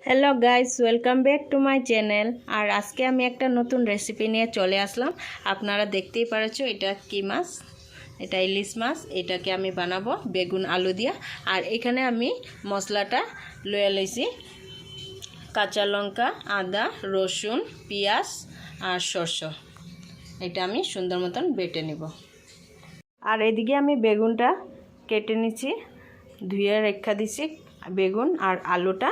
Hello guys, welcome back to my channel. আর আজকে আমি একটা নতুন রেসিপি নিয়ে চলে আসলাম। আপনারা দেখতেই পারছো এটা কি মাছ, এটা ইলিশ মাছ। এটাকে আমি বানাবো বেগুন আলু দিয়া। আর এখানে আমি মশলাটা লয়ে লইছি কাঁচা লঙ্কা, আদা, রসুন, পেঁয়াজ আর সরষে। এটা আমি সুন্দর মতন বেটে নিব। আর এদিকে আমি বেগুনটা কেটে নিচ্ছি, ধুয়ে রেখা দিছি। বেগুন আর আলুটা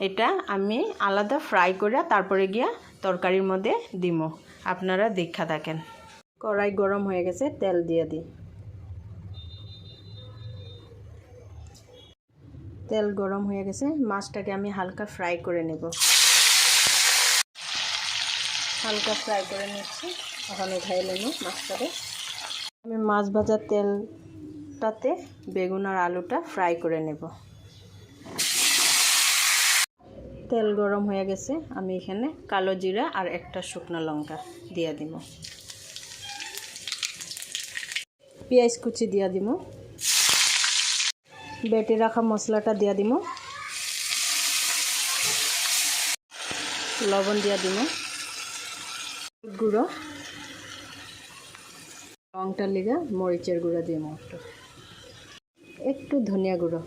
এটা আমি আলাদা ফ্রাই করে তারপরে গিয়া তরকারির মধ্যে দিব। আপনারা দেখা থাকেন। কড়াই গরম হয়ে গেছে, তেল দিয়ে দিই। তেল গরম হয়ে গেছে, মাছটাকে আমি হালকা ফ্রাই করে নেব। হালকা ফ্রাই করে নিচ্ছি, এখন উঠাই নেব মাছটাকে। আমি মাছ ভাজার তেলটাতে বেগুন আর আলুটা ফ্রাই করে নেব। তেল গরম হয়ে গেছে, আমি এখানে কালো জিরা আর একটা শুকনো লঙ্কা দিয়ে দিব। পেঁয়াজ কুচি দিয়ে দিব। বেটে রাখা মশলাটা দিয়ে দিব। লবণ দিয়ে দিব, গুঁড়ো, লংটার লিগা মরিচের গুঁড়ো দিব, একটু ধনিয়া গুঁড়ো।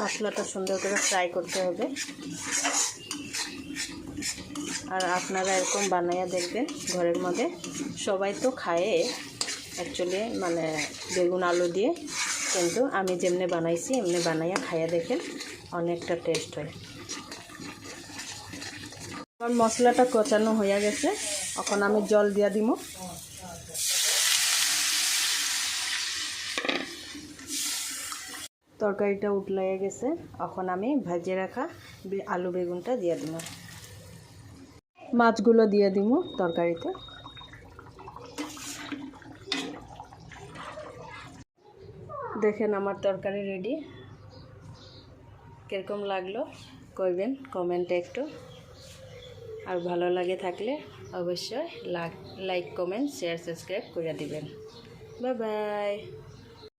মশলাটা সুন্দর করে ফ্রাই করতে হবে। আর আপনারা এরকম বানাইয়া দেখবেন ঘরের মধ্যে। সবাই তো খায় অ্যাকচুয়ালি, মানে বেগুন আলু দিয়ে, কিন্তু আমি যেমনি বানাইছি এমনি বানাইয়া খাইয়া দেখেন, অনেকটা টেস্ট হয়। আমার মশলাটা কষানো হয়ে গেছে, এখন আমি জল দিয়া দিব। তরকারিটা উতলাইয়া গেছে, এখন আমি ভাজে রাখা আলু বেগুনটা দিয়ে দিব। মাছগুলো দিয়ে দিব তরকারিতে। দেখেন আমার তরকারি রেডি। কীরকম লাগলো কইবেন কমেন্টে একটু। আর ভালো লাগে থাকলে অবশ্যই লাইক, কমেন্ট, শেয়ার, সাবস্ক্রাইব করে দিবেন। Bye bye.